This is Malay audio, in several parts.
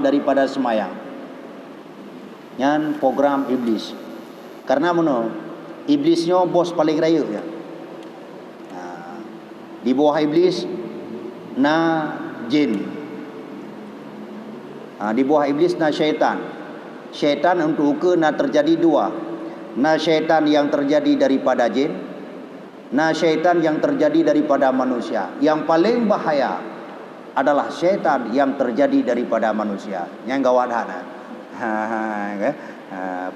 daripada semayang. Yang program iblis. Karena mana? Iblisnya bos paling raya ya. Di bawah iblis jin. Di bawah iblis syaitan. Syaitan untuk terjadi dua. Syaitan yang terjadi daripada jin, syaitan yang terjadi daripada manusia. Yang paling bahaya adalah syaitan yang terjadi daripada manusia. Yang gawat hana.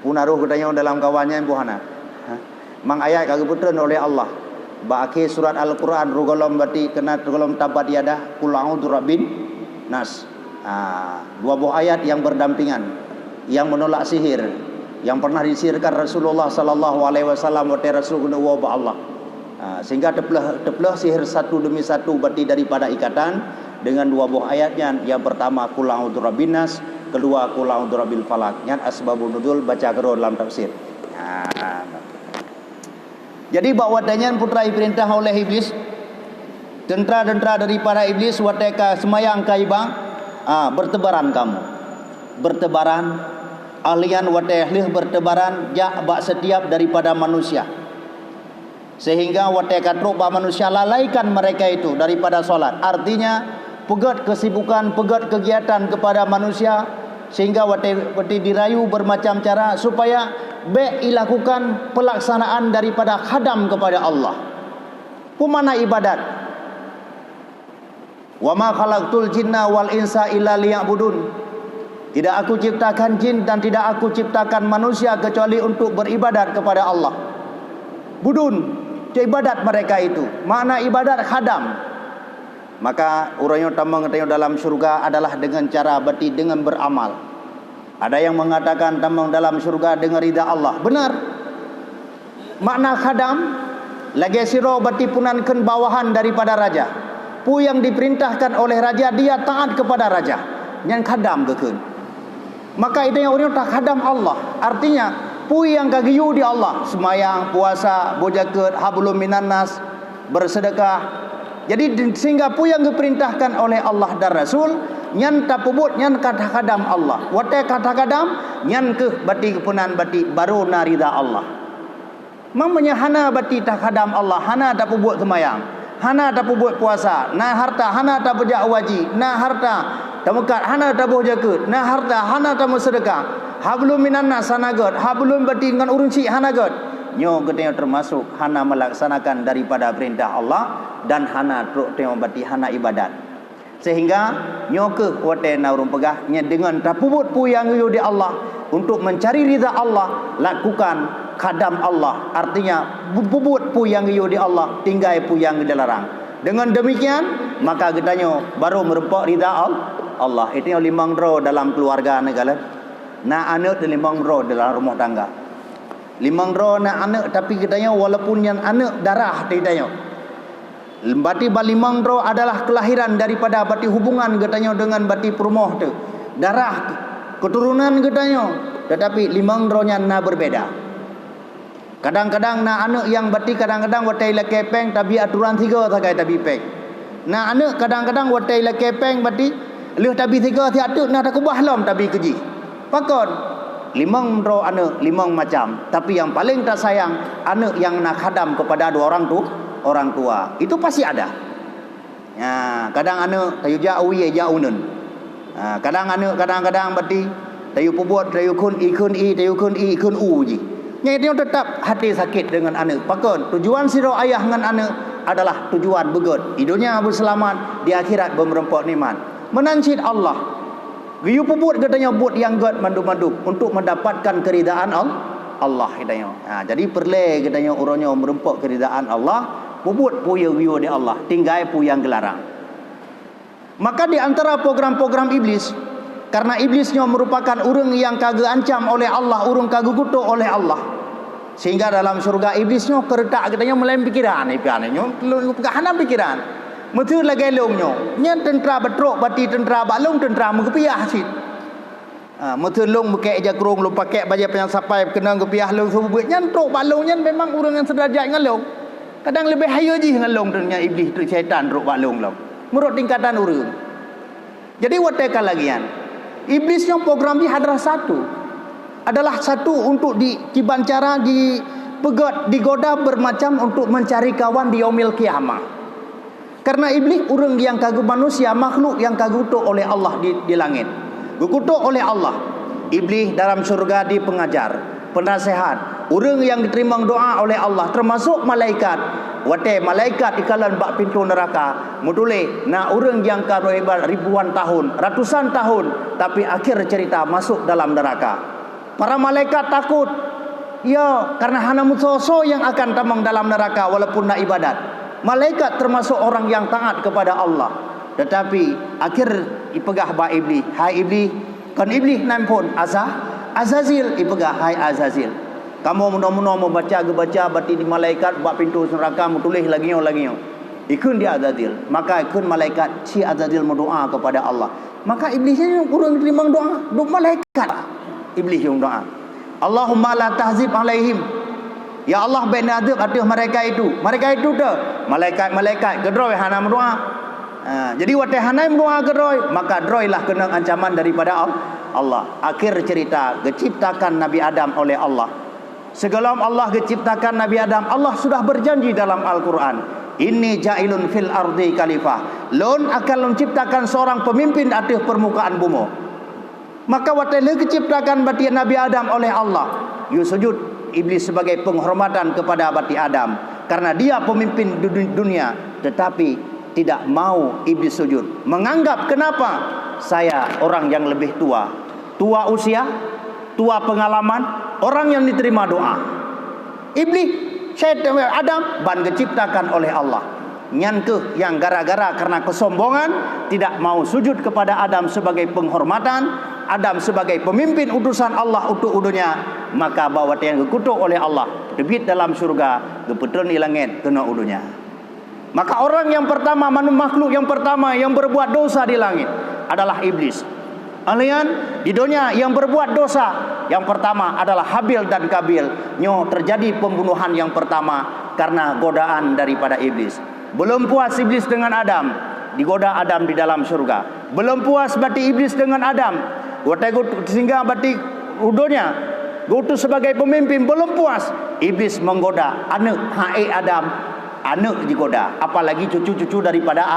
Punaruh katanya dalam kawannya buhana. Mang ayat kagak betul oleh Allah. Ba'akhir surat Al-Quran rugolom bati kena rugolom tabat yadah qul a'udzu rabbin nas. Dua buah ayat yang berdampingan, yang menolak sihir, yang pernah disihirkan Rasulullah sallallahu alaihi wasallam wa rasuluna wa Allah. Sehingga teplah sihir satu demi satu bati daripada ikatan dengan dua buah ayatnya. Yang pertama qul a'udzu rabbin nas, kedua qul a'udzu rabbil falaq. Yang asbabun nuzul baca karo dalam tafsir. Jadi bahawa danyan putra diperintah oleh iblis, tentera-tentera daripada iblis wateka semayang kaibang, bertebaran kamu, bertebaran ahlian watehlih bertebaran jak bak setiap daripada manusia, sehingga wateka truk bak manusia lalaikan mereka itu daripada solat. Artinya pegat kesibukan, pegat kegiatan kepada manusia, sehingga wati dirayu bermacam cara supaya dilakukan pelaksanaan daripada khadam kepada Allah. Pemana ibadat. Wa ma khalaqtul jinna wal insa illa liya'budun. Tidak aku ciptakan jin dan tidak aku ciptakan manusia kecuali untuk beribadat kepada Allah. Budun, ibadat mereka itu. Makna ibadat khadam. Maka urang yang tamang dalam syurga adalah dengan cara berarti dengan beramal. Ada yang mengatakan tamang dalam syurga dengan ridha Allah. Benar. Makna khadam lagi siro berarti punankan bawahan daripada raja. Pu yang diperintahkan oleh raja dia taat kepada raja. Yang khadam gekun. Maka itu yang orang tak khadam Allah. Artinya pu yang kagiyu di Allah, semayang, puasa, bojaket, hablum minan nas, bersedekah. Jadi sehingga pu yang diperintahkan oleh Allah dan Rasul nyan tapubut nyan kata kadam Allah. Wate kata kadam nyan ke bati kepunan bati baru narida Allah. Mamanya hana bati tak kadam Allah, hana tapubut semayang, hana tapubut puasa, na harta hana tapujak waji, na harta tamukat hana tabuh jakut, na harta hana tamu sedekah. Hablum minan nas hanagot, hablum bati ngan urunci hanagot. Nyo katanya termasuk hana melaksanakan daripada perintah Allah dan hana truk tengok bati hana ibadat. Sehingga nyo ke wate naurung pegah nya dengan tapubut pu yang yu di Allah untuk mencari ridha Allah, lakukan khadam Allah. Artinya pubut pu yang yu di Allah, tinggai pu yang dilarang. Dengan demikian maka katanya baru merempak ridha Allah. Itu yang limang ro dalam keluarga negara. Na anak dan limang ro dalam rumah tangga. Limang ro na anak tapi katanya walaupun yang anak darah katanya. Bati balimang ro adalah kelahiran daripada bati hubungan katanya dengan bati perumoh tu. Darah keturunan katanya. Tetapi limang ro nya na berbeda. Kadang-kadang na anak yang bati kadang-kadang watai la kepeng tapi aturan tiga sagai tapi peng. Na anak kadang-kadang watai la kepeng bati leh tapi tiga ti atuk na tak kubah lam tapi keji. Pakon limang ro anak limang macam, tapi yang paling tak sayang anak yang nak khadam kepada dua orang tu orang tua. Itu pasti ada. Kadang anak tayu jauh ye jauh nun. Kadang anak kadang-kadang berarti tayu pubut tayu kun i tayu kun u ji. Nya itu tetap hati sakit dengan anak. Pakon tujuan siro ayah dengan anak adalah tujuan begot. Di dunia berselamat, di akhirat bermerempak nikmat. Menancit Allah. Giyu pubut katanya but yang god mandu-mandu untuk mendapatkan keridaan Allah katanya. Jadi perle katanya orangnya merempak keridaan Allah, pubut pu yang giyu di Allah, tinggai pu yang gelarang. Maka di antara program-program iblis, karena iblisnya merupakan urang yang kagak ancam oleh Allah, urang kagak kutuk oleh Allah. Sehingga dalam surga iblisnya keretak katanya melain pikiran, ipiannya lu pegahana pikiran. Betul lagi longnya. Nya tentera betrok bati tentera balong tentera mengkepiah sit. Betul long pakai jakrung lu pakai baju yang sampai kena kepiah long sebut nya trok balong nya memang orang yang sederajat dengan long. Kadang lebih hayo ji dengan long dengan iblis tu syaitan trok balong long. Menurut tingkatan orang. Jadi watekan lagian. Iblisnya program dia adalah satu. Adalah satu untuk dibancara, dipegat, digoda bermacam untuk mencari kawan di yaumil kiamah. Karena iblis orang yang kagum manusia, makhluk yang kagutuk oleh Allah di langit. Dikutuk oleh Allah. Iblis dalam surga di pengajar, penasehat, orang yang diterima doa oleh Allah, termasuk malaikat. Wate malaikat ikalan bak pintu neraka. Mutule na orang yang karoibar ribuan tahun, ratusan tahun, tapi akhir cerita masuk dalam neraka. Para malaikat takut. Ya, karena hana musoso yang akan tamang dalam neraka walaupun nak ibadat. Malaikat termasuk orang yang taat kepada Allah. Tetapi akhir ipegah ba iblis. Hai iblis, kan iblis nampun Azazil ipegah, hai Azazil. Kamu mudah-mudah membaca bati di malaikat bak pintu neraka tulis lagi. Ikun dia Azazil. Maka ikun malaikat si Azazil berdoa kepada Allah. Maka iblisnya kurang terima doa malaikat. Iblis yang doa, Allahumma la tahzib alaihim. Ya Allah beri adab atas mereka itu. Mereka itu tu malaikat gedroi hana berdoa. Jadi waktu hana berdoa gedroi, maka gedroi lah kena ancaman daripada Allah. Akhir cerita diciptakan Nabi Adam oleh Allah. Sebelum Allah diciptakan Nabi Adam, Allah sudah berjanji dalam Al-Quran, inni ja'ilun fil ardi khalifah. Lon akan menciptakan seorang pemimpin atas permukaan bumi. Maka waktu diciptakan bati Nabi Adam oleh Allah, you sujud iblis sebagai penghormatan kepada bati Adam karena dia pemimpin dunia. Tetapi tidak mau iblis sujud, menganggap kenapa saya orang yang lebih tua usia, tua pengalaman, orang yang diterima doa. Iblis syaitan Adam ban diciptakan oleh Allah. Nyankeh yang gara-gara karena kesombongan tidak mau sujud kepada Adam sebagai penghormatan, Adam sebagai pemimpin utusan Allah untuk udunya, maka bawa yang dikutuk oleh Allah debit dalam surga, gepetun di langit kena udunya. Maka orang yang pertama, makhluk yang pertama yang berbuat dosa di langit adalah iblis. Alian di dunia yang berbuat dosa yang pertama adalah Habil dan Kabil. Terjadi pembunuhan yang pertama karena godaan daripada iblis. Belum puas iblis dengan Adam, digoda Adam di dalam surga. Belum puas bati iblis dengan Adam, sehingga bati udonya gutu sebagai pemimpin. Belum puas, iblis menggoda anak Adam, anak digoda, apalagi cucu-cucu daripada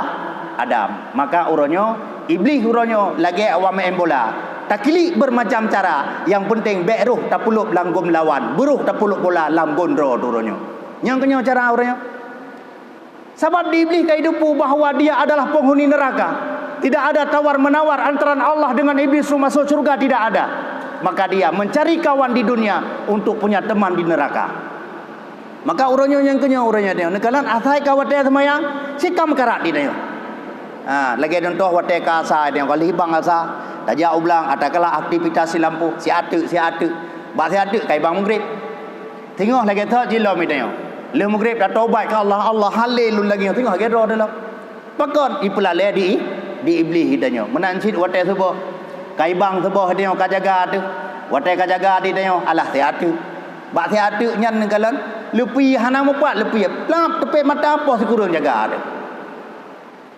Adam. Maka uronyo iblis uronyo lagi awam main bola, takili bermacam cara. Yang penting beruh tak puluk langgum lawan, buruh tak puluk bola langgum ro uronyo. Yang kenyo cara uronyo. Sebab di iblis kehidupan bahawa dia adalah penghuni neraka. Tidak ada tawar-menawar antara Allah dengan iblis masuk surga, tidak ada. Maka dia mencari kawan di dunia untuk punya teman di neraka. Maka uronyo yang kenya uronyo dia. Nekalan athai kawate semayang, sikam karat di dia. Lagi contoh wate kasa dia kalau hibang asa, tajak ulang atakala aktivitas si lampu, si atu. Bak si atu kai bang maghrib. Tengok lagi tak jilo mi dia. Le maghrib dah taubat ke Allah, Allah halil lagi. Tengok lagi ro dalam. Pakon ipulale di iblis hidanya. Menancit wate sebuah kai bang sebuah dia ka jaga tu. Wate ka jaga di dia alah si atu. Bak si atu nyan nekalan lepi hana mopat lepi. Lap tepi mata apa sekurang jaga tu.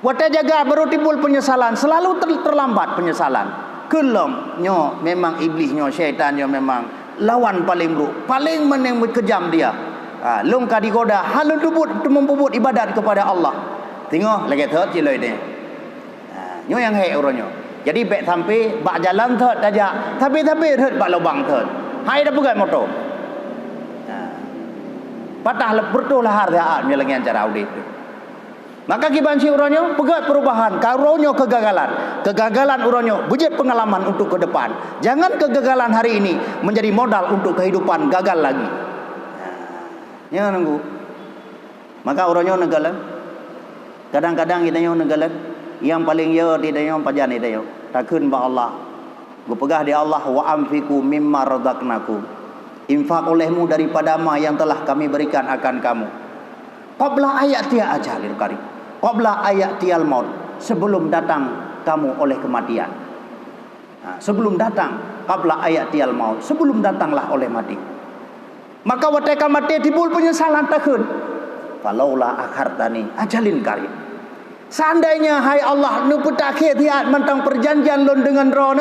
Wate jaga baru timbul penyesalan, selalu terlambat penyesalan. Kelom nyo memang iblisnya, syaitannya memang lawan paling buruk, paling meneng kejam dia. Long ka digoda halun tubut membubut ibadat kepada Allah. Tengok lagi thot ciloi ni. Nyo yang hai uronyo. Jadi bek sampai bak jalan thot aja. Tapi thot bak lubang thot. Hai dah pegat motor. Patah bertuh lahar dia ni lagi cara audit tu. Maka kibanci uronyo pegat perubahan, karonyo kegagalan uronyo bujit pengalaman untuk ke depan. Jangan kegagalan hari ini menjadi modal untuk kehidupan gagal lagi. Ya nunggu. Maka uronyo negalan. Kadang-kadang kita nyo negalan yang paling ya tidak nyo pajan itu yo. Takun ba Allah. Gu pegah di Allah wa amfiku mimma razaqnakum. Infak olehmu daripada ma yang telah kami berikan akan kamu. Qabla ayatia ajalil qarib. Qabla ayatial maut, sebelum datang kamu oleh kematian. Sebelum datang qabla ayatial maut, sebelum datanglah oleh mati. Maka wateka mati timbul penyesalan takun. Falaulah akhartani ajalin qarib. Seandainya hai Allah nu petakhir tiat mentang perjanjian lon dengan roh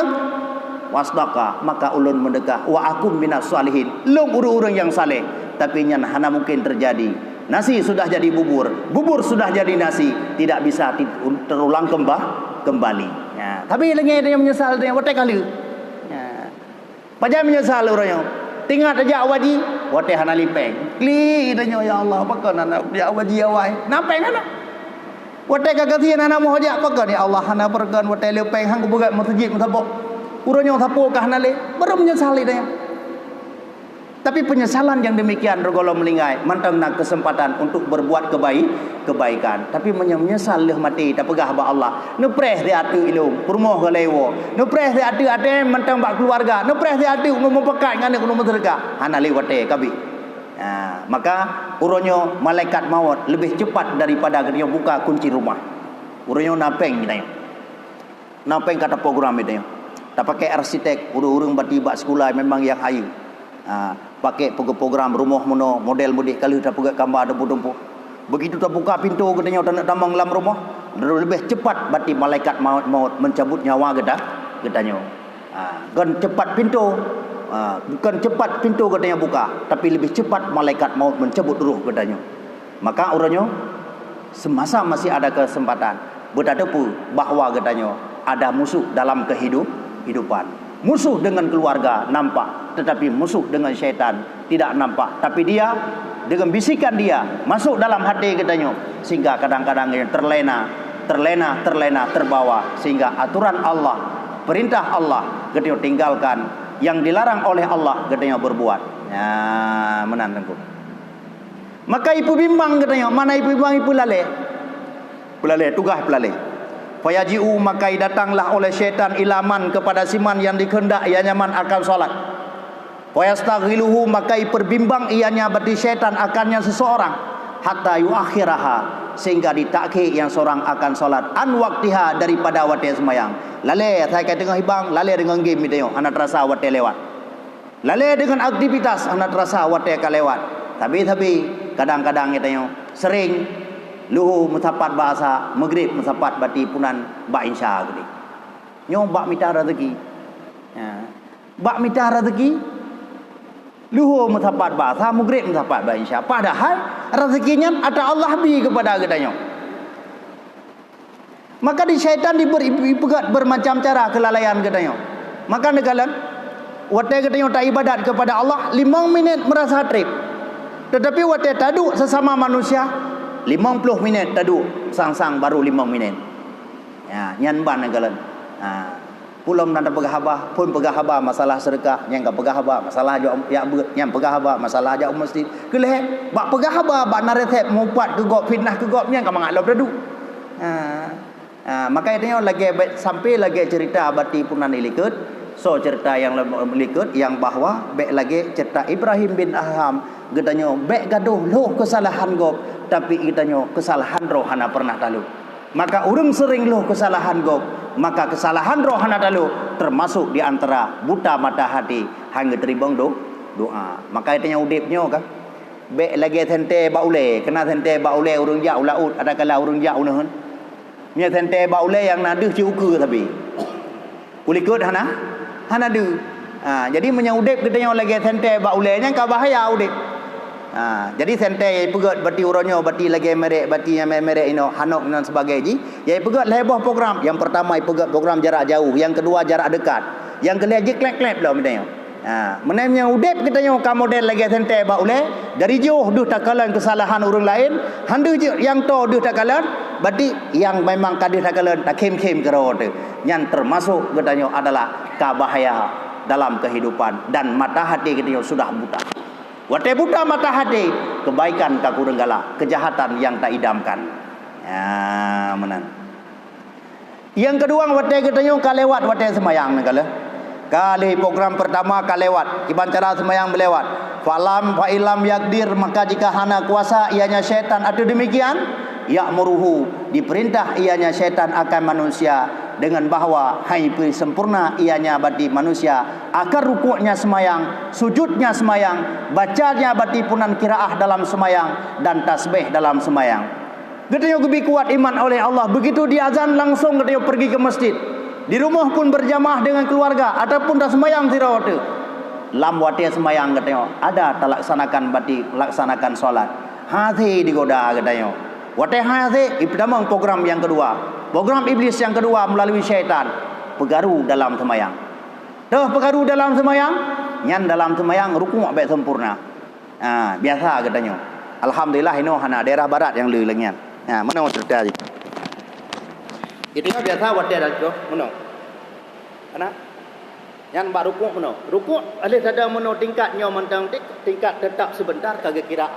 wasdaqa, maka ulun mendekah wa akum minas salihin, lung urang-urang yang saleh. Tapi nyan hana mungkin terjadi. Nasi sudah jadi bubur, bubur sudah jadi nasi, tidak bisa terulang kembali. Ya. Tapi lagi dia menyesal dia watai kali. Ya. Pajak menyesal orangnya. Tinggal aja awaji, watai hana lipeng. Kli idanya ya Allah, apakah nak dia awaji awai? Napeng ana. Watai kagasian ana mau aja apakah ya Allah hana pergan watai lipeng hang bugat masjid mutabok. Urangnya tapo kah hana le, baru menyesal dia. Tapi penyesalan yang demikian regolo melingai mantang nak kesempatan untuk berbuat kebaikan. Tapi menyesal leh mati tak pegah ba Allah. Nepreh dia atu ilung, permoh galewo. Nepreh dia atu ade mantang bak keluarga. Nepreh dia atu umum pekat ngane kuno sedekah. Hana lewate kabi. Maka uronyo malaikat maut lebih cepat daripada dia buka kunci rumah. Uronyo napeng kita. Napeng kata program itu. Tak pakai arsitek, urung-urung bati bak sekolah memang yang ayu. Pakai program rumah mono model mudik kali dah pegat gambar ada budumpu. Begitu tak buka pintu katanya tak nak tambang dalam rumah, lebih cepat bati malaikat maut mencabut nyawa katanya. Kan cepat pintu, bukan cepat pintu katanya buka, tapi lebih cepat malaikat maut mencabut ruh katanya. Maka orangnya semasa masih ada kesempatan berhadapan bahawa katanya ada musuh dalam kehidupan. Musuh dengan keluarga nampak, tetapi musuh dengan syaitan tidak nampak. Tapi dia dengan bisikan dia masuk dalam hati katanya, sehingga kadang-kadang terlena terbawa, sehingga aturan Allah, perintah Allah katanya tinggalkan, yang dilarang oleh Allah katanya berbuat. Menantangku. Maka ibu bimbang katanya, mana ibu bimbang ibu lale tugas pelale. Fayaji'u maka datanglah oleh syaitan ilaman kepada siman yang dikehendak ianya man akan solat. Fayastaghiluhu maka perbimbang ianya berarti syaitan akannya seseorang hatta yuakhiraha sehingga ditakhir yang seorang akan solat an waktiha daripada waktu sembahyang. Lale saya kata tengah hibang, lale dengan game itu anak terasa waktu lewat. Lale dengan aktivitas anak terasa waktu akan lewat. Tapi kadang-kadang itu sering luhu musapat bahasa maghrib musapat bati punan ba insya gede nyo bak mita rezeki bak mita rezeki luhu musapat bahasa maghrib musapat ba insya padahal rezekinya ada Allah bi kepada gedanya. Maka di syaitan diberi pegat bermacam cara kelalaian gedanya. Maka negalan wate gedanya tak ibadat kepada Allah 5 minit merasa trip, tetapi wate tadu sesama manusia 50 minit tadu sang-sang baru 5 minit. Ya, nyan ban galan. Pulang nanda pegahaba, pun pegahaba masalah sedekah, yang ka pegahaba masalah ya yang pegahaba masalah ja masjid. Keleh bak pegahaba bak naretep mupat ke gop fitnah ke gop yang ka mangalop tadu. Maka itu lagi sampai lagi cerita bati punan ilikut. So cerita yang melikut yang bahwa bek lagi cerita Ibrahim bin Adham katanya bek gaduh loh kesalahan gop, tapi katanya kesalahan rohana pernah talu. Maka urang sering loh kesalahan gop, maka kesalahan rohana talu termasuk di antara buta mata hati hangga teribang doa. Maka itu udipnya kan bek lagi tente baule, kena tente baule urang ja ulaut ada kala urang ja unahan. Nya tente baule yang nadeuh ciukeun tapi ulikut hana du. Jadi menyaudip katanya lagi sente baulenya ka bahaya udip. Jadi sente pegat bati uronyo bati lagi merek bati yang merek ino hanok dan sebagainya. Ya pegat leboh program. Yang pertama pegat program jarak jauh, yang kedua jarak dekat. Yang kelima je klep-klep dah katanya. Menanya udip katanya ka model lagi sente baule dari jauh duh takalan kesalahan orang lain, handu je yang to duh takalan berarti yang memang kadih takalan tak kem-kem kero tu. Yang termasuk katanya adalah kabahaya dalam kehidupan dan mata hati kita sudah buta. Wate buta mata hati, kebaikan ka kurang galak, kejahatan yang tak idamkan. Menan. Yang kedua wate katanya kalewat wate semayang negala. Kali program pertama kalewat, iban cara semayang melewat. Fa ilam yakdir maka jika hana kuasa ianya syaitan atau demikian ya'muruhu diperintah ianya syaitan akan manusia dengan bahawa hai sempurna ianya bagi manusia akan rukuknya semayang, sujudnya semayang, bacanya bagi punan kiraah dalam semayang dan tasbih dalam semayang. Katanya lebih kuat iman oleh Allah. Begitu diazan langsung katanya pergi ke masjid. Di rumah pun berjamaah dengan keluarga ataupun dah semayang tirawat tu. Lam wati semayang katanya ada tak laksanakan bati laksanakan solat. Hati digoda katanya. Wati hati pertama program yang kedua. Program iblis yang kedua melalui syaitan. Pegaru dalam semayang. Dah pegaru dalam semayang, nyan dalam semayang rukuk baik sempurna. Biasa katanya. Alhamdulillah ini hana daerah barat yang lu lengan. Mana cerita je. Itu biasa wati dah tu, mana? Ana yang bak rukuk mana? Rukuk ada sada mana tingkatnya mentang tingkat tetap sebentar kagak kira.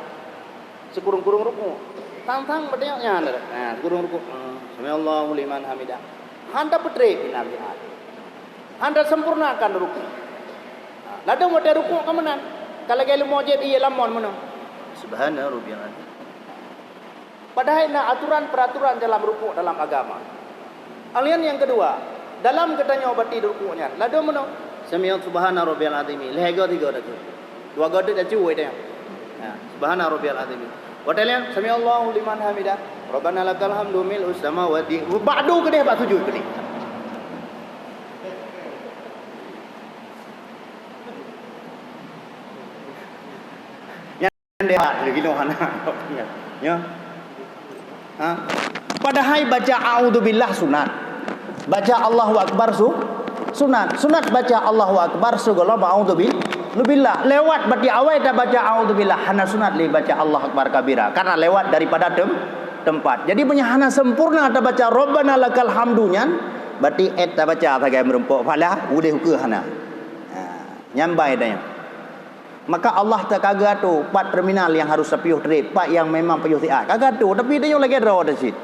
Sekurung-kurung rukuk. Tang-tang bedanya ada. Kurung rukuk. Samiallahu liman hamidah. Handa petre nabi. Handa sempurnakan rukuk. Ladang wati rukuk ke mana? Kalau gaya mujid iya lamon mana? Subhana rabbiyal azim. Padahal aturan peraturan dalam rukuk dalam agama. Alian yang kedua, dalam katanya obati rukuknya. Lalu mana? Sami'allahu subhana rabbiyal azim. Lega tiga dah tu. Dua gada dah cuy dia. Subhana rabbiyal azim. Wadalian sami'allahu liman hamidah. Rabbana lakal hamdu mil'us samawati. Ba'du ke dia bak sujud ke ni. Yang dia lagi noh hana. Ya. Padahal baca a'udzubillah sunat. Baca Allahu akbar sunat. Sunat baca Allahu akbar segala a'udzubillah. Lewat berarti awal dah baca a'udzubillah. Hana sunat li baca Allahu akbar kabira. Karena lewat daripada tempat. Jadi punya hana sempurna dah baca Rabbana lakal hamdunya. Berarti dah baca sebagai merempuk pala udah ke hana. Nyambai dah. Maka Allah tak kagak tu 4 terminal yang harus sepiuh trip, 4 yang memang piuh tiat. Kagak tu tapi dia lagi draw dah sit.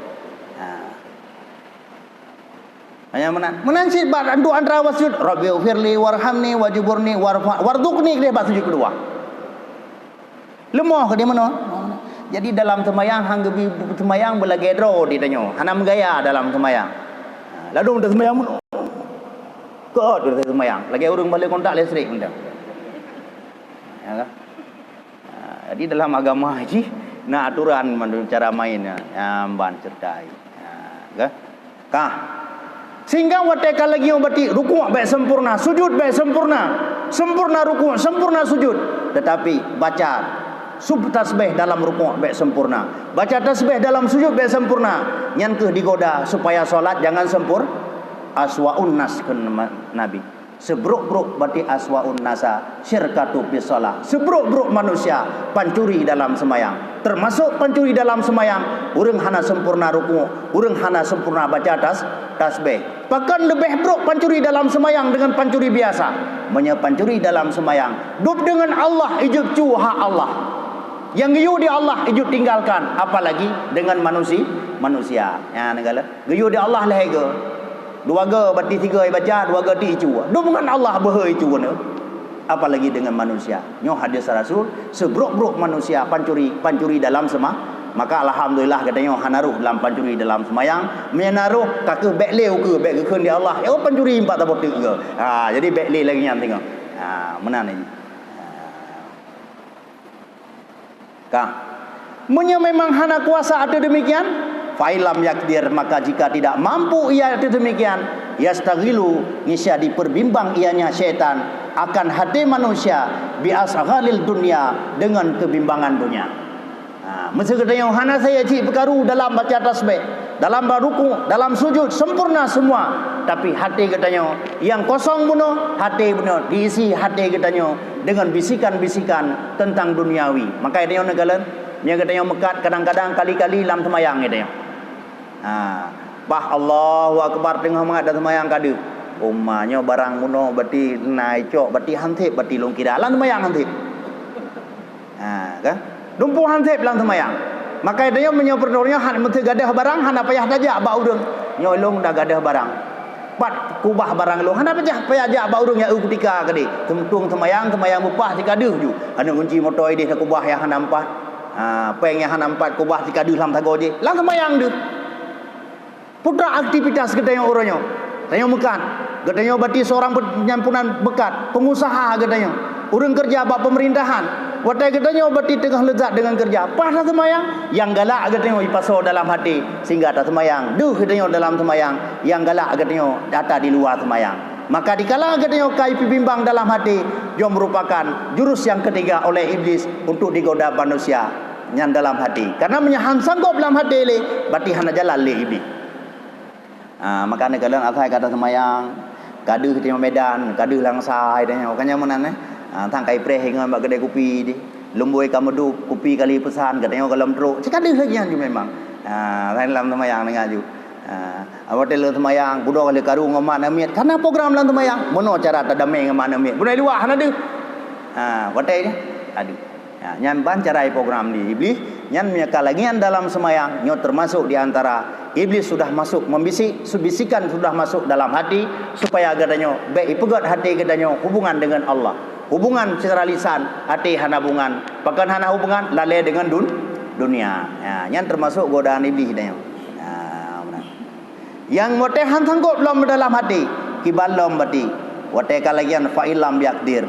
Hanya menansit bab andu antara wasjud Rabbi firli warhamni wajiburni warzuqni dia bab sujud kedua. Lemah ke dia mana? Jadi dalam semayang hang gebi semayang belagi draw dia tanya. Hana menggaya dalam semayang. Lalu untuk semayang mana? Kod untuk semayang. Lagi urang balik kontak listrik benda. Ya kan? Jadi dalam agama haji nak aturan cara mainnya amban certai. Kan? Kah? Sehingga wateka lagi berarti rukuk baik sempurna, sujud baik sempurna, sempurna rukuk, sempurna sujud. Tetapi baca tasbih dalam rukuk baik sempurna, baca tasbih dalam sujud baik sempurna. Yang digoda supaya solat jangan sempur. Aswaun nas ke Nabi. Sebruk-bruk berarti aswaun nasa syirkatu bisalah. Sebruk-bruk manusia pancuri dalam semayang. Termasuk pancuri dalam semayang, urang hana sempurna rukuk, urang hana sempurna baca tasbih. Bahkan lebih buruk pancuri dalam semayang dengan pancuri biasa. Pancuri dalam semayang duduk dengan Allah ijub hak Allah. Yang geyu di Allah ijub tinggalkan, apalagi dengan manusia. Ya negala. Geyu di Allah lehega. 2 ga berarti 3 baca, 2 ga ti icu. Duduk dengan Allah behoi icu ne. Apalagi dengan manusia. Nyo hadis Rasul, sebruk-bruk manusia pancuri dalam maka alhamdulillah katanya hanaruh dalam pancuri dalam semayang, menaruh kakek bekleu ke bek keun di Allah. Pancuri 4 tabuk ke. Jadi bekle lagi nyam tengok. Menan ni. Kah. Munya memang hana kuasa ada demikian, fa'ilam yakdir, maka jika tidak mampu ia itu demikian, yastaghilu, nisya diperbimbang ianya syaitan akan hati manusia bi asghalil dunia, dengan kebimbangan dunia. Mesti katanya hana saya cik perkaru dalam baca tasbih, dalam ruku, dalam sujud sempurna semua, tapi hati katanya yang kosong bunuh, hati bunuh diisi hati katanya dengan bisikan-bisikan tentang duniawi. Maka dia negala dia katanya mekat kadang-kadang kali-kali dalam semayang katanya. Bah Allahu akbar tengah mengat dalam semayang kada. Ummanya barang muno berarti naik cok berarti hantip berarti long kira dalam semayang hantip. Kan? Lumpuh hantip dalam semayang. Maka dia menyoperdornya han mesti gadah barang hana payah dajak ba urang. Nyolong dah gadah barang. Pat kubah barang lu hana payah ajak ba urang ya ketika kadi. Tentung semayang mupah dikaduh ju. Hana kunci motor dia kubah yang hana empat. Peng yang hana empat kubah dikaduh dalam tago je. Lang semayang tu. Putra aktivitas katanya orangnya. Tanya mekan. Katanya berarti seorang penyampunan bekat, pengusaha katanya. Orang kerja bak pemerintahan. Watai katanya berarti tengah lezat dengan kerja. Pas dah semayang. Yang galak katanya ipasau dalam hati sehingga tak semayang. Duh katanya dalam semayang. Yang galak katanya data di luar semayang. Maka dikala katanya kai bimbang dalam hati, dia merupakan jurus yang ketiga oleh iblis untuk digoda manusia yang dalam hati. Karena menyahan sanggup dalam hati le, berarti hana jalan le iblis. Maka ni kalau asai kata semayang, kadu kita Medan, kadu langsai dan makanya mana thang kai preh dengan bak kedai kopi di. Lumboi kamu du kopi kali pesan katanya kalau teruk. Cakap dia saja ju memang. Lain dalam semayang dengan ju. Awak dalam semayang, budak kali karu ngamak namiat. Karena program dalam semayang, mono cara tadamai ngamak namiat. Budak luar hana ada. Watai ni, ada. Nyan ban cara program di iblis, nyan menyakal lagi dalam semayang, nyo termasuk di antara iblis sudah masuk membisik, bisikan sudah masuk dalam hati supaya katanya baik pegat hati katanya hubungan dengan Allah. Hubungan secara lisan, hati hana hubungan, bahkan hana hubungan lalai dengan dunia. Nyan termasuk godaan iblis katanya. Yang mote han sanggup belum dalam hati kibalom berarti wate kalagian fa'ilam biaqdir.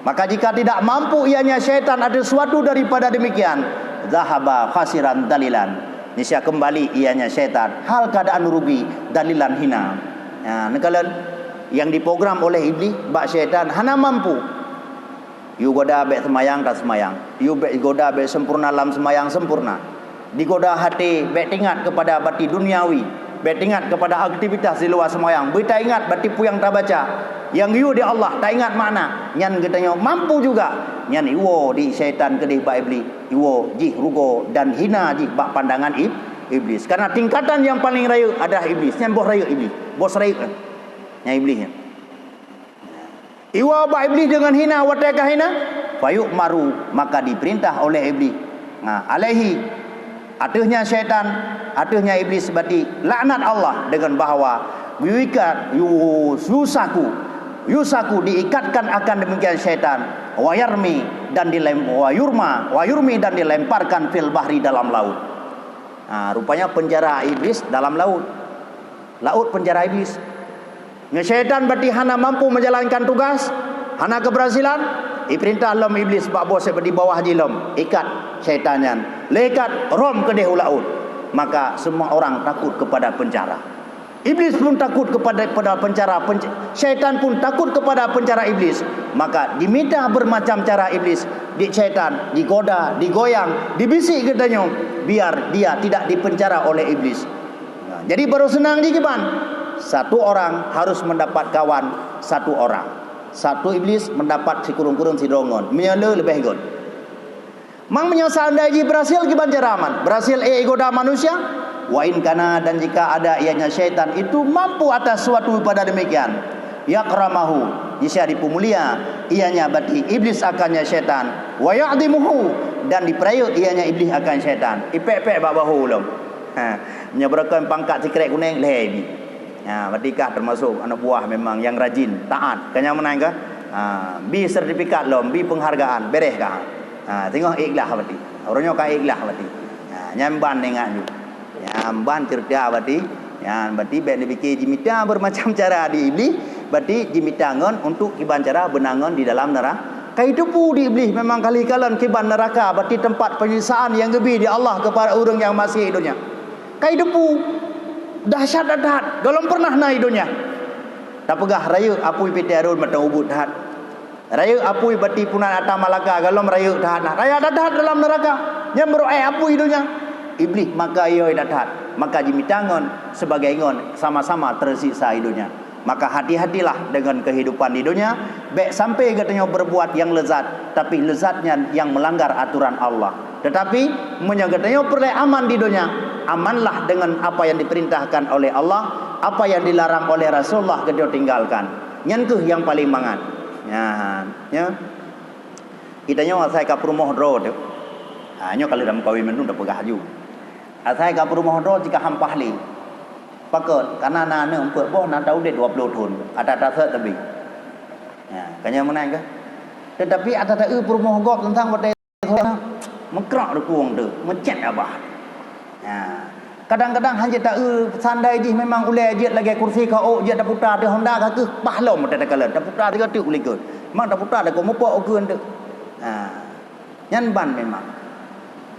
Maka jika tidak mampu ianya syaitan ada sesuatu daripada demikian, zahaba khasiran dalilan, niscaya kembali ianya syaitan hal keadaan rugi dalilan hina. Nekalan yang diprogram oleh iblis bak syaitan hana mampu. You goda be semayang tak semayang, you be goda be sempurna dalam semayang sempurna, digoda hati be ingat kepada bati duniawi, bet ingat kepada aktivitas di luar semayang. Berita ingat batipu yang tak baca. Yang you di Allah tak ingat makna. Nyan katanya mampu juga. Nyan iwo di syaitan kedih bak iblis. Iwo jih rugo dan hina jih bak pandangan iblis. Karena tingkatan yang paling raya adalah iblis. Nyan bos raya iblis. Bos raya. Nyan iblisnya. Iwo bak iblis dengan hina watakah hina. Fayuk maru. Maka diperintah oleh iblis. Alaihi. Atuhnya syaitan, atuhnya iblis berarti laknat Allah dengan bahawa yuikat yusaku diikatkan akan demikian syaitan wayarmi dan wayurmi dan dilemparkan fil bahri dalam laut. Rupanya penjara iblis dalam laut penjara iblis. Syaitan berarti hana mampu menjalankan tugas, hana keberhasilan, diperintah lom iblis bak bos di bawah jilom ikat syaitannya lekat rom ke dehu laut. Maka semua orang takut kepada penjara. Iblis pun takut kepada penjara, syaitan pun takut kepada penjara iblis. Maka diminta bermacam cara iblis, di syaitan digoda, digoyang, dibisik katanya biar dia tidak dipenjara oleh iblis. Jadi baru senang di kiban. Satu orang harus mendapat kawan satu orang. Satu iblis mendapat si kurung-kurung si dongon. Menyala lebih good. Mang menyasal daji berhasil kiban jaraman. Berhasil goda manusia. Wa in kana dan jika ada ianya syaitan itu mampu atas suatu pada demikian. Yakramahu. Jika dipumulia ianya berarti iblis akannya syaitan. Wa ya'dimuhu dan diperayut ianya iblis akan syaitan. Ipek-pek bak bahu lom. Menyeberakan pangkat si kerek kuning lebi. Berarti kah termasuk anak buah memang yang rajin, taat. Kanya menang kah? Bi sertifikat lom, bi penghargaan, beres kah? Tengok ikhlas berarti. Orangnya kah ikhlas berarti. Nyamban dengan ju. Nyamban cerita berarti. Berarti baik dipikir jimita bermacam cara di iblis. Berarti jimita ngon untuk kiban cara benangan di dalam neraka. Kai depu di iblis memang kali-kalan kiban neraka. Berarti tempat penyiksaan yang lebih di Allah kepada orang yang masih hidupnya. Kai depu dahsyat-dahsyat. Galom pernah na hidupnya. Tak pegah raya apui pitiarun matang ubud dahat. Raya apui bati punan atas Malaka galom raya dahat. Raya dahat dalam neraka. Yang beroai apui hidupnya. Iblis maka ia dahat. Maka jimitangon sebagai ngon sama-sama tersiksa hidupnya. Maka hati-hatilah dengan kehidupan di dunia. Baik sampai katanya berbuat yang lezat, tapi lezatnya yang melanggar aturan Allah. Tetapi menyatakan perleh aman di dunia. Amanlah dengan apa yang diperintahkan oleh Allah, apa yang dilarang oleh Rasulullah kita tinggalkan. Nyentuh yang paling mangat. Ya. Kita nyawa saya ke rumah road. Nyo kalau dalam kawin menung dah pegah ju. Saya ke rumah road jika hampahli. Pakot karena nana umpuk boh nak tahu dia 20 tahun. Ada tak tapi. Kanya menang ke? Tetapi ada tak rumah gop tentang badai mengkerak dekuang tu, mencet abah. Kadang-kadang hanya tak sandai je memang ulai je lagi kursi kau je dah putar dia Honda ke pahlom tak kala dah putar dia tu ulai ke. Mak dah putar dah kau mopok ke tu. Nyan ban memang.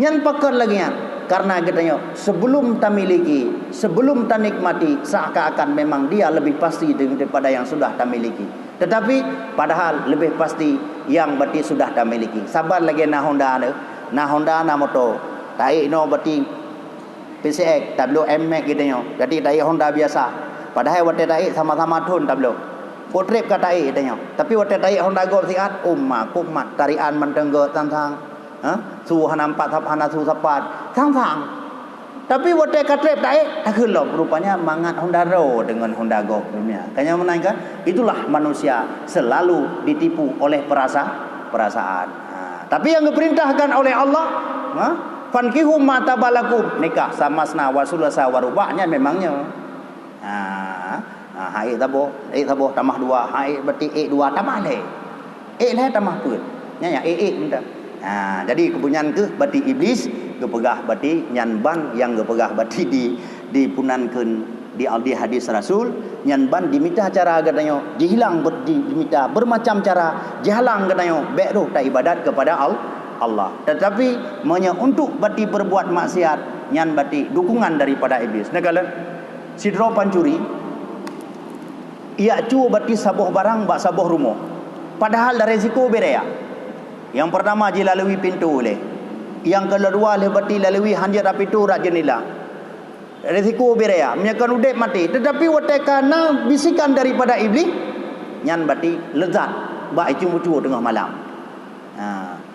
Nyan pakar lagi ya. Karena katanya sebelum ta miliki, sebelum ta nikmati, seakan-akan memang dia lebih pasti daripada yang sudah ta miliki. Tetapi padahal lebih pasti yang berarti sudah ta miliki. Sabar lagi na Honda ne, na Honda na motor. Tai no berarti PCX, tablo MX gitu nyo. Jadi tai Honda biasa. Padahal wate tai sama-sama tun tablo. Potrep ka tai gitu nyo. Tapi wate tai Honda Go siat kumat tarian mentengge tantang. Su hana 4 tap hana su sapat sang-sang. Tapi wate katrep taik tak kelop rupanya mangat Honda Raw dengan Honda Go dunia. Kanya menangkan itulah manusia selalu ditipu oleh perasaan. Tapi yang diperintahkan oleh Allah, fankihu ma tabalakum, nikah samasna wa sulasa wa rubahnya memangnya. Hai tabo tambah 2, hai berarti 2 tambah le. Le tambah pun. Nya minta. Jadi kepunyaan ke berarti iblis gepegah berarti nyan ban yang gepegah berarti dipunankeun di hadis Rasul nyan ban diminta cara katanya dihilang diminta bermacam cara dihalang katanya baik roh tak ibadat kepada Allah. Tetapi untuk berarti berbuat maksiat nyan berarti dukungan daripada iblis. Negala sidro pancuri ia cu berarti sabuh barang bak sabuh rumah. Padahal ada resiko berea. Yang pertama je lalui pintu oleh. Yang kedua berarti lalui hanjat pintu rak jenila. Risiko berea, menyakan udep mati. Tetapi watakana bisikan daripada iblis, nyan berarti lezat baik cumbu tengah malam.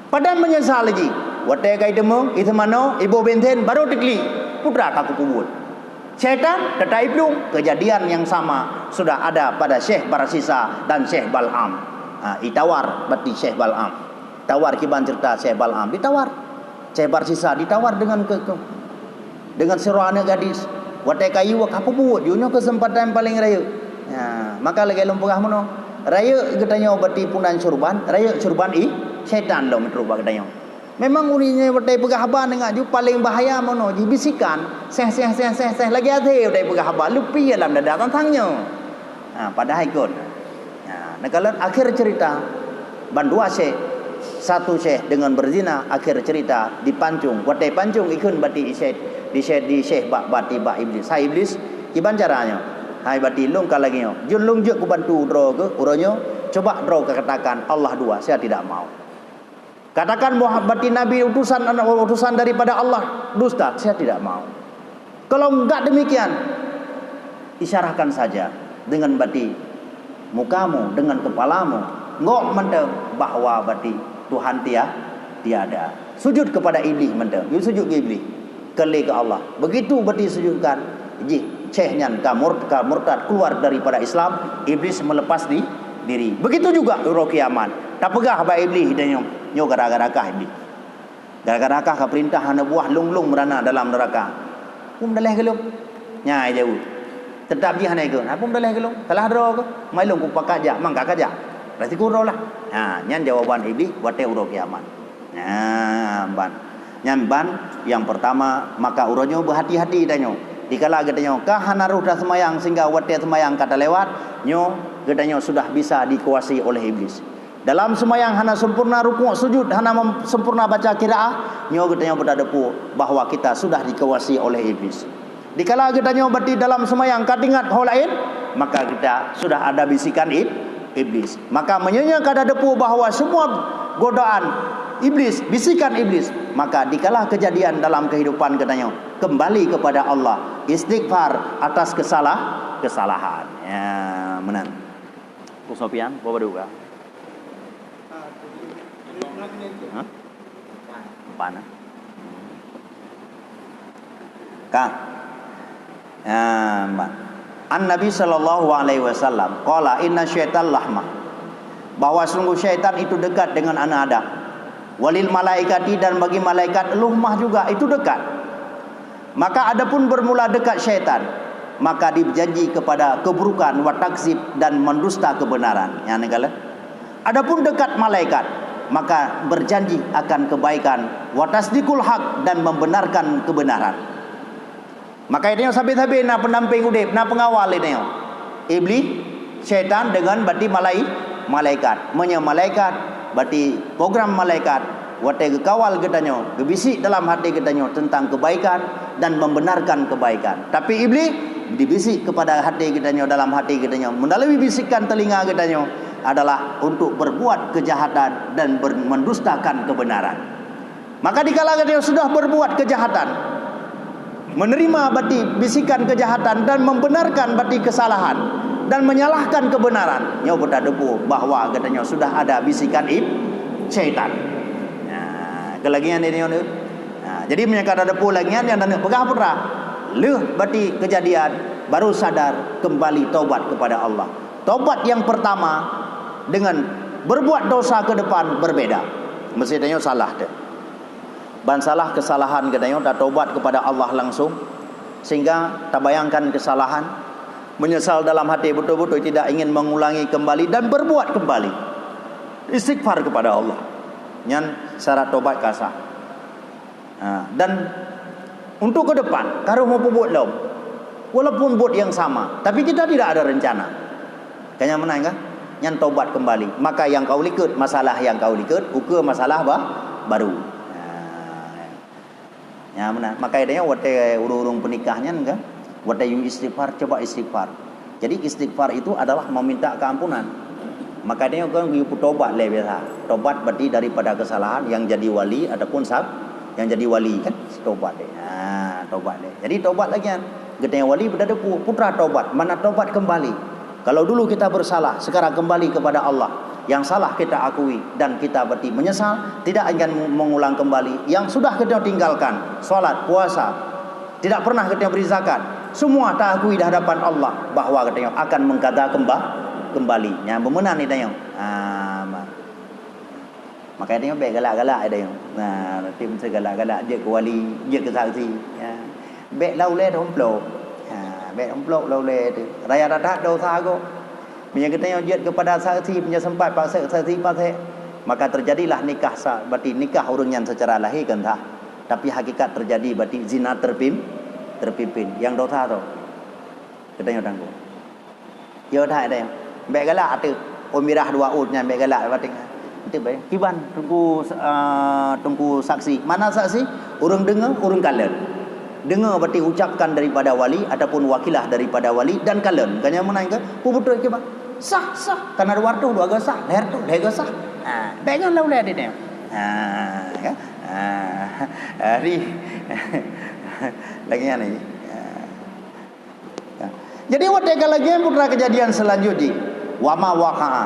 Padahal menyesal lagi. Watakai demo itu mana ibu benten baru dikli putra kaku kubur. Syaitan tetai belum kejadian yang sama sudah ada pada Syekh Barsisa dan Syekh Bal'am. Itawar berarti Syekh Bal'am. Tawar kiban cerita Syekh Bal'am ditawar. Syekh Barsisa ditawar dengan serana gadis. Watai kayu apa buat? Yunya kesempatan paling raya. Maka lagi lumpugah mono. Raya katanya berarti punan surban, raya surban syaitan lo menterubah katanya. Memang urinya watai pegah haba dengan ju paling bahaya mono. Bisikan seh lagi ada watai pegah haba lupi dalam dada tantangnya. Padahal ikut. Kalau akhir cerita bandua Syekh satu syekh dengan berzina, akhir cerita dipancung. Watai pancung ikun berarti di syekh bati iblis. Hai iblis, iban caranya. Hai bati lung kalagnya. Jun lung je ku bantu draw ke uronyo. Coba draw ke katakan Allah 2, saya tidak mau. Katakan bati nabi utusan daripada Allah dusta, saya tidak mau. Kalau enggak demikian, isyarahkan saja dengan bati mukamu, dengan kepalamu. Ngok menteng bahwa bati Tuhan tiada. Sujud kepada iblis mentang. You sujud ke iblis. Kele ke Allah. Begitu berarti sujudkan. Cehnya murtad keluar daripada Islam. Iblis melepas diri. Begitu juga uro kiamat. Tak pegah ba iblis dan nyo gara-gara kah iblis. Gara-gara kah ka perintah hana buah lung-lung merana dalam neraka. Pum daleh gelum. Nyai jauh. Tetap ji hana ke. Pum daleh gelum. Salah dro ke. Mai lung ku pakak ja, mang kakak ja. Berarti kurau lah. Nyan jawaban iblis wate uro kiamat. Nyan ban yang pertama maka uronyo berhati-hati danyo. Dikala gedanyo kah hana ruh dah semayang sehingga wate semayang kata lewat nyo gedanyo sudah bisa dikuasai oleh iblis. Dalam semayang hana sempurna rukuk sujud hana sempurna baca qiraah nyo gedanyo berdadepu bahwa kita sudah dikuasai oleh iblis. Dikala gedanyo berarti dalam semayang katingat hal lain maka kita sudah ada bisikan iblis. Maka menyonya kada depu bahawa semua godaan iblis, bisikan iblis, maka dikalah kejadian dalam kehidupan katanya kembali kepada Allah, istighfar atas kesalahan. Menan. Ku Sopian, bawa duga. Pana. Kah? Mbak. An-Nabi sallallahu alaihi wasallam qala inna syaitan lahma, bahwa sungguh syaitan itu dekat dengan anak Adam. Walil malaikati, dan bagi malaikat luhmah juga itu dekat. Maka adapun bermula dekat syaitan, maka dijanji kepada keburukan wa takzib dan mendusta kebenaran. Ya negala. Adapun dekat malaikat, maka berjanji akan kebaikan wa tasdiqul haq, dan membenarkan kebenaran. Maka ini sabit-sabit na pendamping udip, na pengawal ini. Iblis, syaitan dengan berarti malaikat. Malaikat berarti program malaikat Watai kawal katanya, gebisik dalam hati katanya tentang kebaikan dan membenarkan kebaikan. Tapi iblis dibisik kepada hati katanya, dalam hati katanya, melalui bisikan telinga katanya adalah untuk berbuat kejahatan dan mendustakan kebenaran. Maka dikala katanya sudah berbuat kejahatan, menerima bati bisikan kejahatan dan membenarkan bati kesalahan dan menyalahkan kebenaran, nyo berdebu bahwa katanya sudah ada bisikan syaitan. Kelagian ini jadi menyangka ada depu lagian yang dan pegah putra leh bati kejadian baru sadar kembali taubat kepada Allah. Taubat yang pertama dengan berbuat dosa ke depan berbeda. Mestinya salah deh. Ban salah kesalahan katanya dah taubat kepada Allah langsung, sehingga tak bayangkan kesalahan, menyesal dalam hati betul-betul tidak ingin mengulangi kembali dan berbuat kembali. Istighfar kepada Allah. Nyan syarat tobat kasah. Dan untuk ke depan, kalau mau buat lom, walaupun buat yang sama, tapi kita tidak ada rencana. Kayaknya menang kan? Nyan tobat kembali. Maka yang kau likut, masalah yang kau likut, ukur masalah baru. Ya menang. Maka idenya wate urung penikahnya kan? Wate you istighfar, coba istighfar. Jadi istighfar itu adalah meminta keampunan. Maka dia kan tobat le biasa. Tobat berarti daripada kesalahan yang jadi wali ataupun yang jadi wali kan tobat deh. Tobat deh. Jadi tobat lagi kan. Gedenya wali berada putra tobat, mana tobat kembali. Kalau dulu kita bersalah, sekarang kembali kepada Allah. Yang salah kita akui dan kita berarti menyesal, tidak akan mengulang kembali. Yang sudah kita tinggalkan, salat, puasa, tidak pernah kita beri zakat, semua tak akui di hadapan Allah bahwa katanya akan mengkata kembali. Yang bemenan ni tanya. Maka dia baik galak-galak ada yang. Tim segalak-galak je ke wali, je ke saksi. Baik lau le domplok. Baik domplok lau le tu. Raya dadah dosa go. Punya kita je kepada saksi punya sempat paksa saksi pasal. Maka terjadilah nikah sah. Berarti nikah orang yang secara lahir kan tak. Tapi hakikat terjadi berarti zina terpimpin. Yang dosa tu. Katanya tangguh. Ya dah ada yang. Baik galak tu. Umirah dua utnya baik galak batin. Itu baik. Kiban tunggu saksi. Mana saksi? Orang dengar, orang kalen. Dengar berarti ucapkan daripada wali ataupun wakilah daripada wali dan kalen. Kanya menang ke? Betul ke bang? Sah. Karena luar tu dua sah. Leher tu leher sah. Baik kan lau leher dia. Kan? Hari lagi ni. Jadi wateka lagi putra kejadian selanjutnya. Wama waqa'a.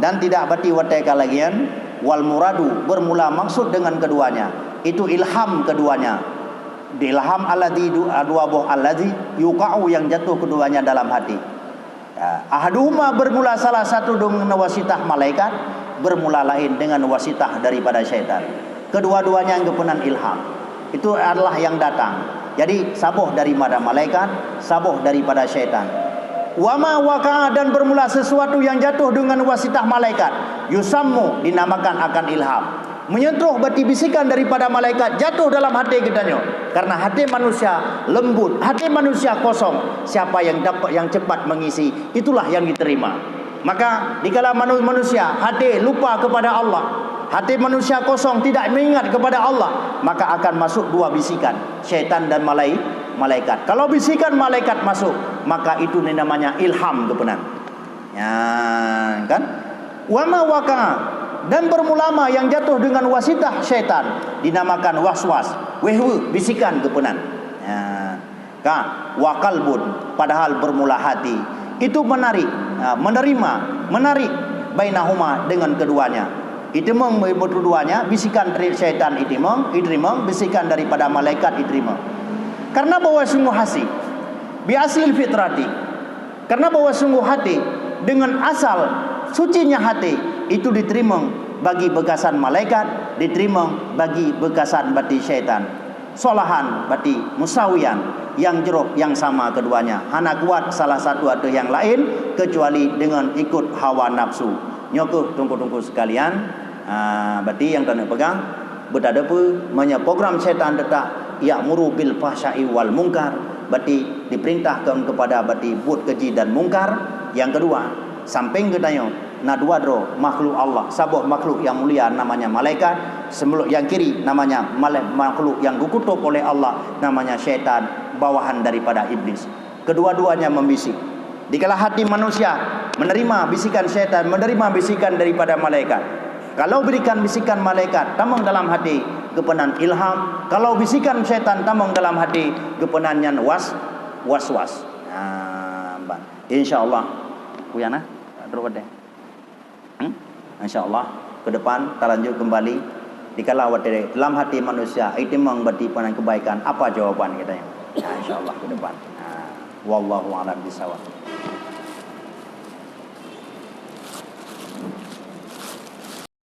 Dan tidak berarti wateka lagian wal muradu bermula maksud dengan keduanya itu ilham keduanya, ilham alladzi dua buah alladzi yuqa'u yang jatuh keduanya dalam hati. Ahaduhuma bermula salah satu dengan wasitah malaikat, bermula lain dengan wasitah daripada syaitan. Kedua-duanya yang kepenan ilham itu adalah yang datang. Jadi sabuh daripada malaikat, sabuh daripada syaitan. Wama waqa'a dan bermula sesuatu yang jatuh dengan wasitah malaikat yusammu dinamakan akan ilham. Menyentuh berarti bisikan daripada malaikat jatuh dalam hati kitanya. Karena hati manusia lembut, hati manusia kosong. Siapa yang dapat yang cepat mengisi, itulah yang diterima. Maka dikala manusia hati lupa kepada Allah, hati manusia kosong tidak mengingat kepada Allah, maka akan masuk dua bisikan, syaitan dan malaikat. Kalau bisikan malaikat masuk, maka itu namanya ilham kebenaran. Ya, kan? Wama waqa'a dan bermulama yang jatuh dengan wasitah syaitan dinamakan waswas, wehwu bisikan kebenaran. Ya, kan? Wa qalbun padahal bermula hati itu menarik bainahuma dengan keduanya. Itimang berduanya bisikan dari syaitan itimang bisikan daripada malaikat itimang. Karena bahwa sungguh hati biasil fitrati, karena bahwa sungguh hati dengan asal sucinya hati itu diterima bagi begasan malaikat, diterima bagi begasan bati syaitan. Solahan bati musawiyan yang jeruk yang sama keduanya. Hana kuat salah satu atau yang lain kecuali dengan ikut hawa nafsu. Nyokuh tunggu sekalian. Berarti yang kena pegang berada pun program syaitan detak ya'muru bil fahsya'i wal munkar, berarti diperintahkan kepada berarti buat keji dan mungkar. Yang kedua, samping ketanya na dua makhluk Allah, sabuh makhluk yang mulia namanya malaikat, yang kiri namanya makhluk yang dikutuk oleh Allah, namanya syaitan, bawahan daripada iblis. Kedua-duanya membisik. Dikala hati manusia menerima bisikan syaitan, menerima bisikan daripada malaikat. Kalau berikan bisikan malaikat, tamang dalam hati kepenan ilham. Kalau bisikan syaitan, tamang dalam hati kepenannya was-was. InsyaAllah Kuyana terus deh. InsyaAllah ke depan kita lanjut kembali. Dikala dalam hati manusia itu memberi penan kebaikan, apa jawaban kita ya? InsyaAllah ke depan. Wallahu a'lam bishawab.